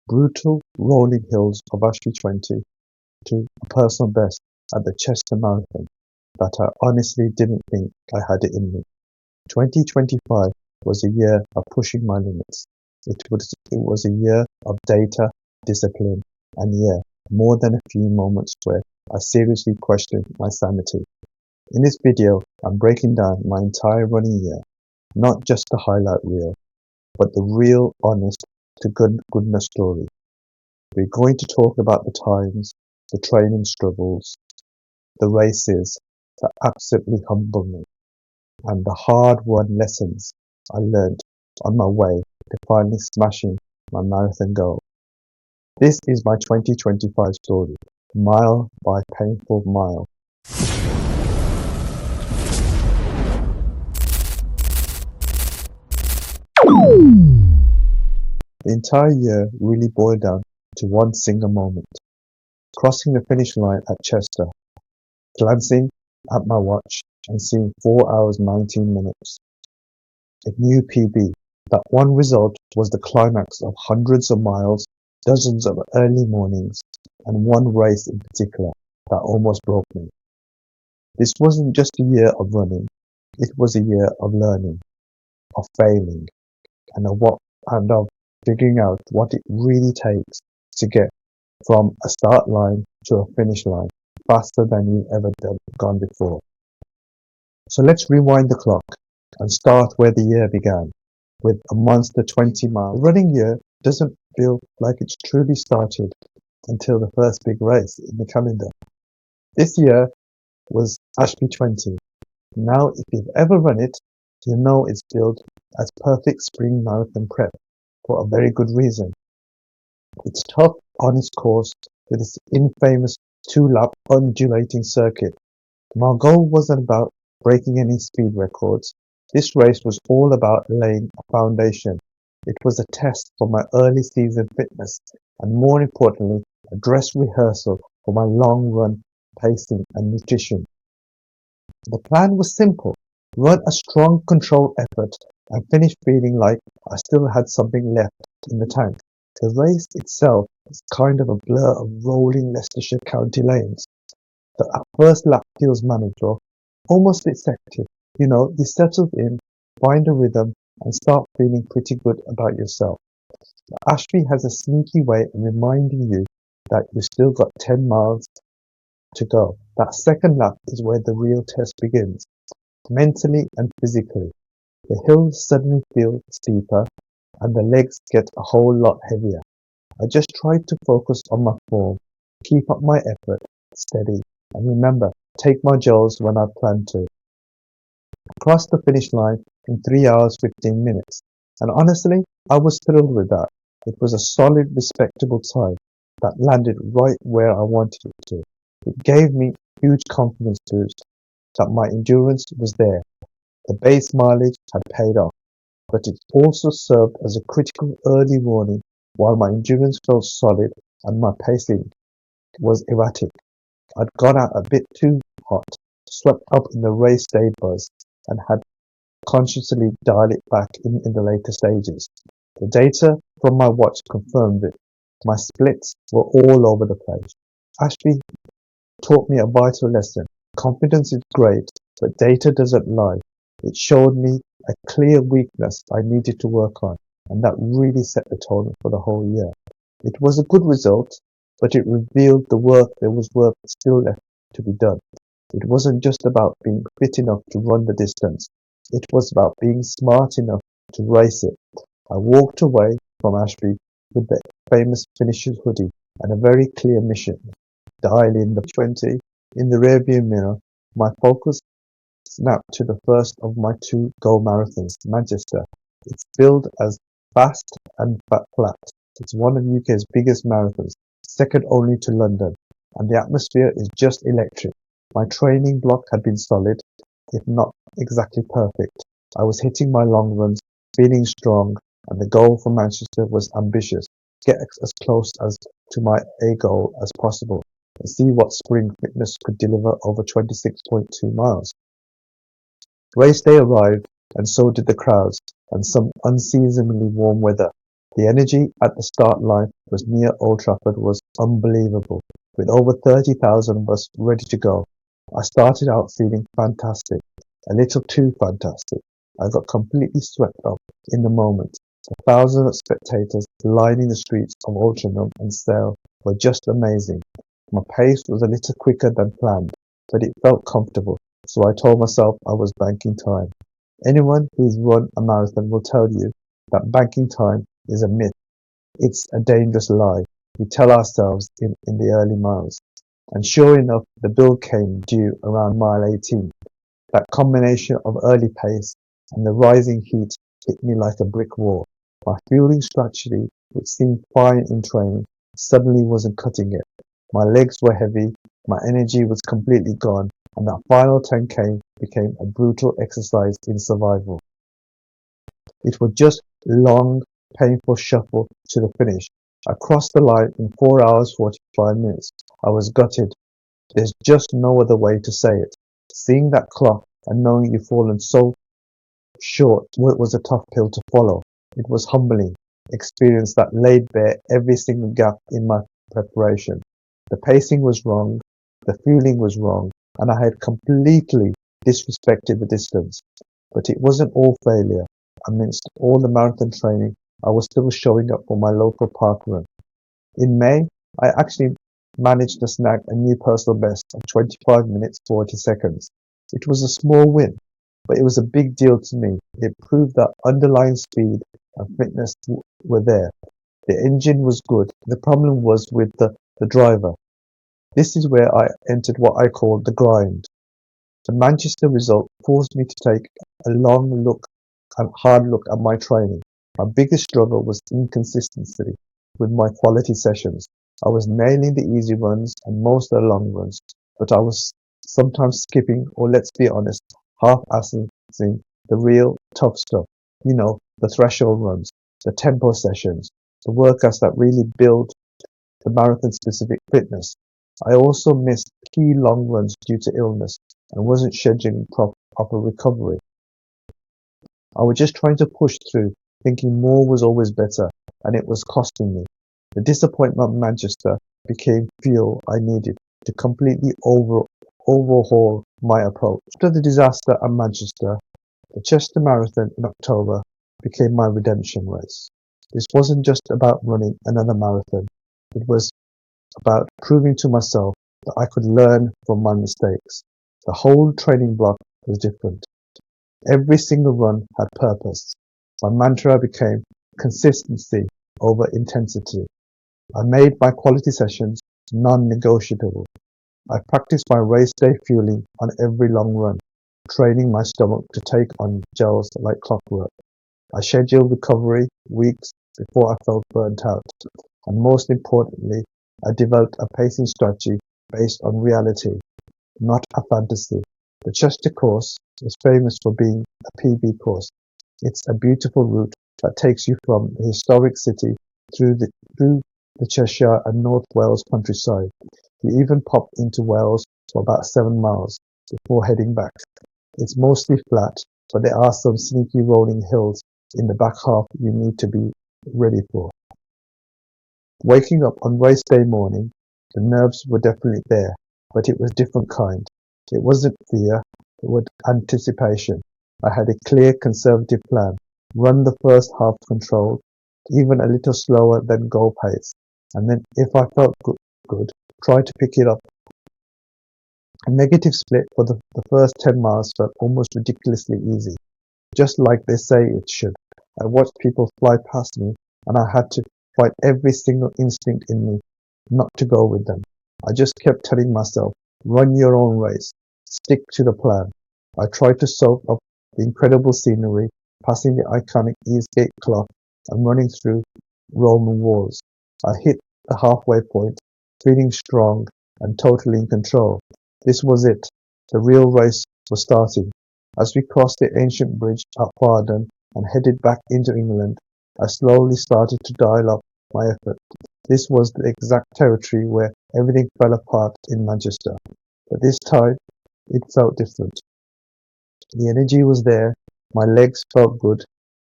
brutal rolling hills of Ashby 20 to a personal best at the Chester Marathon that I honestly didn't think I had it in me. 2025 was a year of pushing my limits. It was a year of data, discipline, and more than a few moments where I seriously questioned my sanity. In this video, I'm breaking down my entire running year, not just the highlight reel, but the real, honest to goodness story. We're going to talk about the times, the training struggles, the races that absolutely humbled me, and the hard-won lessons I learned on my way to finally smashing my marathon goal. This is my 2025 story, mile by painful mile. The entire year really boiled down to one single moment. Crossing the finish line at Chester, glancing at my watch and seeing 4 hours 19 minutes. A new PB. That one result was the climax of hundreds of miles, dozens of early mornings, and one race in particular that almost broke me. This wasn't just a year of running, it was a year of learning, of failing, and of figuring out what it really takes to get from a start line to a finish line faster than you've ever gone before. So let's rewind the clock and start where the year began, with a monster 20 miles. The running year doesn't feel like it's truly started until the first big race in the calendar. This year was Ashby 20. Now, if you've ever run it, you know it's billed as perfect spring marathon prep for a very good reason. It's a tough, honest course with its infamous 2-lap undulating circuit. My goal wasn't about breaking any speed records. This race was all about laying a foundation. It was a test for my early season fitness and, more importantly, a dress rehearsal for my long run pacing and nutrition. The plan was simple: run a strong controlled effort and finish feeling like I still had something left in the tank. The race itself is kind of a blur of rolling Leicestershire County lanes. The first lap feels manageable, almost deceptive. You settle in, find a rhythm, and start feeling pretty good about yourself. But Ashby has a sneaky way of reminding you that you've still got 10 miles to go. That second lap is where the real test begins, mentally and physically. The hills suddenly feel steeper, and the legs get a whole lot heavier. I just tried to focus on my form, keep up my effort, steady, and remember, take my jolts when I plan to. Crossed the finish line in 3 hours 15 minutes, and honestly, I was thrilled with that. It was a solid, respectable time that landed right where I wanted it to. It gave me huge confidence boost that my endurance was there. The base mileage had paid off, but it also served as a critical early warning. While my endurance felt solid and my pacing was erratic, I'd gone out a bit too hot, swept up in the race day buzz, and had consciously dialed it back in the later stages. The data from my watch confirmed it. My splits were all over the place. Ashby taught me a vital lesson. Confidence is great, but data doesn't lie. It showed me a clear weakness I needed to work on, and that really set the tone for the whole year. It was a good result, but it revealed there was work still left to be done. It wasn't just about being fit enough to run the distance. It was about being smart enough to race it. I walked away from Ashby with the famous finisher's hoodie and a very clear mission: dial in the 20 in the rearview mirror. My focus snapped to the first of my 2 goal marathons, Manchester. It's billed as fast and flat. It's one of UK's biggest marathons, second only to London, and the atmosphere is just electric. My training block had been solid, if not exactly perfect. I was hitting my long runs, feeling strong, and the goal for Manchester was ambitious: get as close to my A goal as possible and see what spring fitness could deliver over 26.2 miles. Race day arrived, and so did the crowds, and some unseasonably warm weather. The energy at the start line was near Old Trafford was unbelievable, with over 30,000 of us ready to go. I started out feeling fantastic, a little too fantastic. I got completely swept up in the moment. The thousands of spectators lining the streets of Altrincham and Sale were just amazing. My pace was a little quicker than planned, but it felt comfortable, so I told myself I was banking time. Anyone who's run a marathon will tell you that banking time is a myth. It's a dangerous lie we tell ourselves in the early miles. And sure enough, the bill came due around mile 18. That combination of early pace and the rising heat hit me like a brick wall. My fueling strategy, which seemed fine in training, suddenly wasn't cutting it. My legs were heavy, my energy was completely gone, and that final 10k became a brutal exercise in survival. It was just long, painful shuffle to the finish. I crossed the line in 4 hours 45 minutes. I was gutted. There's just no other way to say it. Seeing that clock and knowing you've fallen so short was a tough pill to follow. It was humbling experience that laid bare every single gap in my preparation. The pacing was wrong, the fueling was wrong, and I had completely disrespected the distance. But it wasn't all failure. Amidst all the marathon training, I was still showing up for my local park run. In May, I actually managed to snag a new personal best of 25 minutes 40 seconds. It was a small win, but it was a big deal to me. It proved that underlying speed and fitness were there. The engine was good. The problem was with the driver. This is where I entered what I call the grind. The Manchester result forced me to take a long look and hard look at my training. My biggest struggle was inconsistency with my quality sessions. I was nailing the easy runs and most of the long runs, but I was sometimes skipping, or let's be honest, half-assing the real tough stuff. You know, the threshold runs, the tempo sessions, the workouts that really build the marathon-specific fitness. I also missed key long runs due to illness and wasn't scheduling proper recovery. I was just trying to push through, thinking more was always better, and it was costing me. The disappointment of Manchester became fuel I needed to completely overhaul my approach. After the disaster at Manchester, the Chester Marathon in October became my redemption race. This wasn't just about running another marathon. It was about proving to myself that I could learn from my mistakes. The whole training block was different. Every single run had purpose. My mantra became consistency over intensity. I made my quality sessions non-negotiable. I practiced my race day fueling on every long run, training my stomach to take on gels like clockwork. I scheduled recovery weeks before I felt burnt out. And most importantly, I developed a pacing strategy based on reality, not a fantasy. The Chester course is famous for being a PB course. It's a beautiful route that takes you from the historic city through the Cheshire and North Wales countryside. You even pop into Wales for about 7 miles before heading back. It's mostly flat, but there are some sneaky rolling hills in the back half you need to be ready for. Waking up on race day morning, the nerves were definitely there, but it was different kind. It wasn't fear, it was anticipation. I had a clear conservative plan. Run the first half controlled, even a little slower than goal pace. And then if I felt good, try to pick it up. A negative split for the first 10 miles felt almost ridiculously easy, just like they say it should. I watched people fly past me, and I had to fight every single instinct in me not to go with them. I just kept telling myself, run your own race, stick to the plan. I tried to soak up the incredible scenery, passing the iconic Eastgate clock and running through Roman walls. I hit the halfway point, feeling strong and totally in control. This was it. The real race was starting. As we crossed the ancient bridge at Farden and headed back into England, I slowly started to dial up my effort. This was the exact territory where everything fell apart in Manchester. But this time, it felt different. The energy was there. My legs felt good.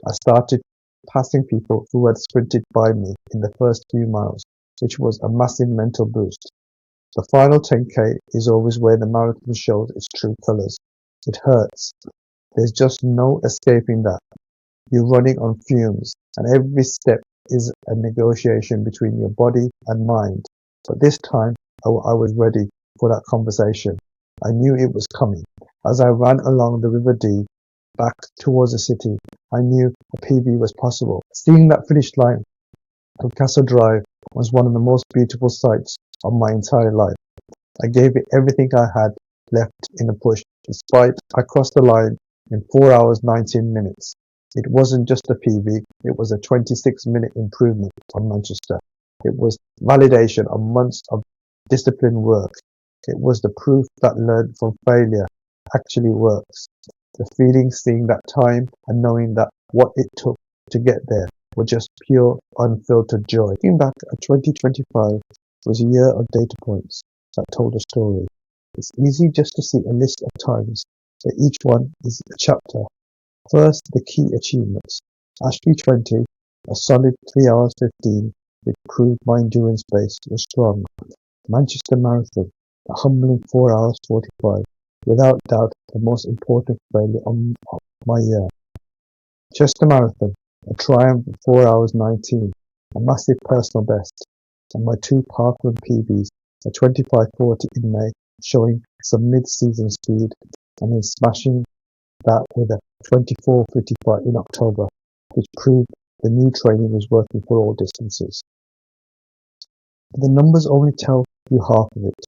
I started passing people who had sprinted by me in the first few miles, which was a massive mental boost. The final 10k is always where the marathon shows its true colours. It hurts. There's just no escaping that. You're running on fumes, and every step is a negotiation between your body and mind. But this time, I was ready for that conversation. I knew it was coming. As I ran along the River Dee, back towards the city, I knew a PB was possible. Seeing that finish line on Castle Drive was one of the most beautiful sights of my entire life. I gave it everything I had left in the push, despite I crossed the line in 4 hours 19 minutes. It wasn't just a PB, it was a 26-minute improvement on Manchester. It was validation of months of disciplined work. It was the proof that learned from failure actually works. The feeling seeing that time and knowing that what it took to get there were just pure, unfiltered joy. Looking back at 2025 was a year of data points that told a story. It's easy just to see a list of times, but each one is a chapter. First, the key achievements. Ashby 20, a solid 3 hours 15, which proved my endurance base was strong. Manchester Marathon, a humbling 4 hours 45, without doubt the most important failure of my year. Chester Marathon, a triumph of 4 hours 19, a massive personal best, and my two parkrun PBs, a 25:40 in May, showing some mid-season speed, and then smashing that with a 24:55 in October, which proved the new training was working for all distances. But the numbers only tell you half of it.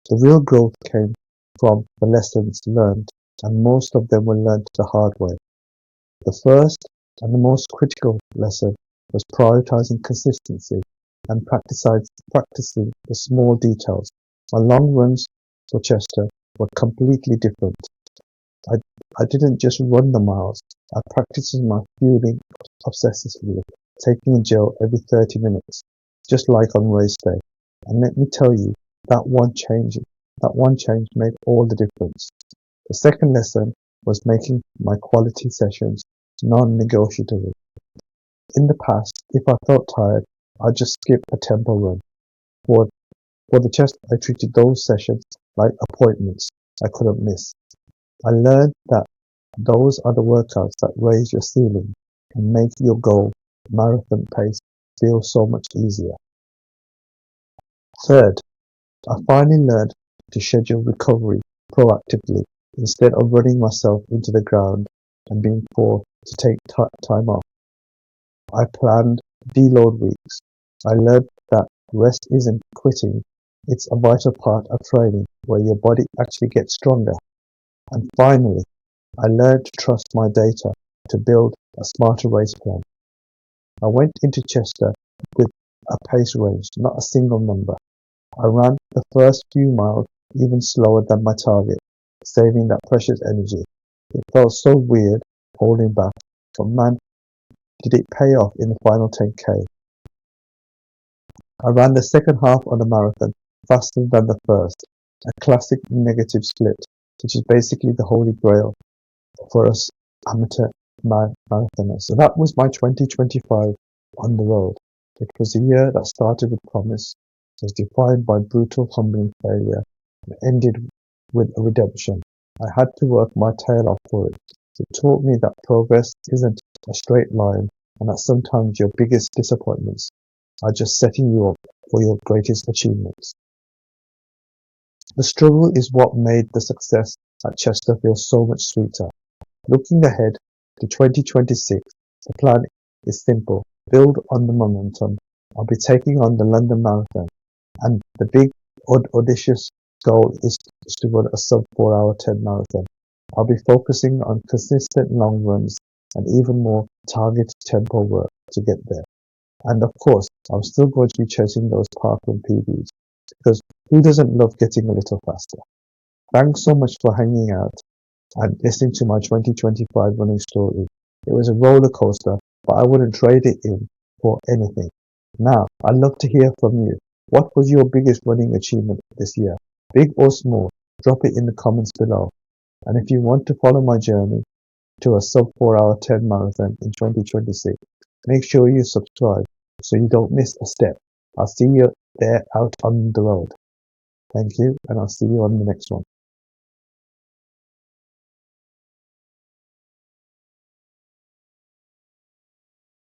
The real growth came from the lessons learned, and most of them were learned the hard way. The first and the most critical lesson was prioritizing consistency and practicing the small details. My long runs for Chester were completely different. I didn't just run the miles, I practiced my fueling obsessively, taking a gel every 30 minutes, just like on race day. And let me tell you, that one change made all the difference. The second lesson was making my quality sessions non-negotiable. In the past, if I felt tired, I'd just skip a tempo run. For the chest, I treated those sessions like appointments I couldn't miss. I learned that those are the workouts that raise your ceiling and make your goal, marathon pace, feel so much easier. Third, I finally learned to schedule recovery proactively instead of running myself into the ground and being forced to take time off. I planned deload weeks. I learned that rest isn't quitting, it's a vital part of training where your body actually gets stronger. And finally, I learned to trust my data to build a smarter race plan. I went into Chester with a pace range, not a single number. I ran the first few miles even slower than my target, saving that precious energy. It felt so weird holding back, but man, did it pay off in the final 10k. I ran the second half of the marathon faster than the first, a classic negative split, which is basically the holy grail for us amateur marathoners. So that was my 2025 on the road. It was a year that started with promise, was defined by brutal, humbling failure, and ended with a redemption. I had to work my tail off for it. It taught me that progress isn't a straight line, and that sometimes your biggest disappointments are just setting you up for your greatest achievements. The struggle is what made the success at Chester feel so much sweeter. Looking ahead to 2026, the plan is simple. Build on the momentum. I'll be taking on the London Marathon, and the big audacious goal is to run a sub 4 hour 10 marathon. I'll be focusing on consistent long runs and even more targeted tempo work to get there. And of course, I'm still going to be chasing those parkrun PBs, because who doesn't love getting a little faster? Thanks so much for hanging out and listening to my 2025 running story. It was a roller coaster, but I wouldn't trade it in for anything. Now, I'd love to hear from you. What was your biggest running achievement this year? Big or small? Drop it in the comments below. And if you want to follow my journey to a sub 4 hour 10 marathon in 2026, Make sure you subscribe so you don't miss a step. I'll see you there out on the road. Thank you, and I'll see you on the next one.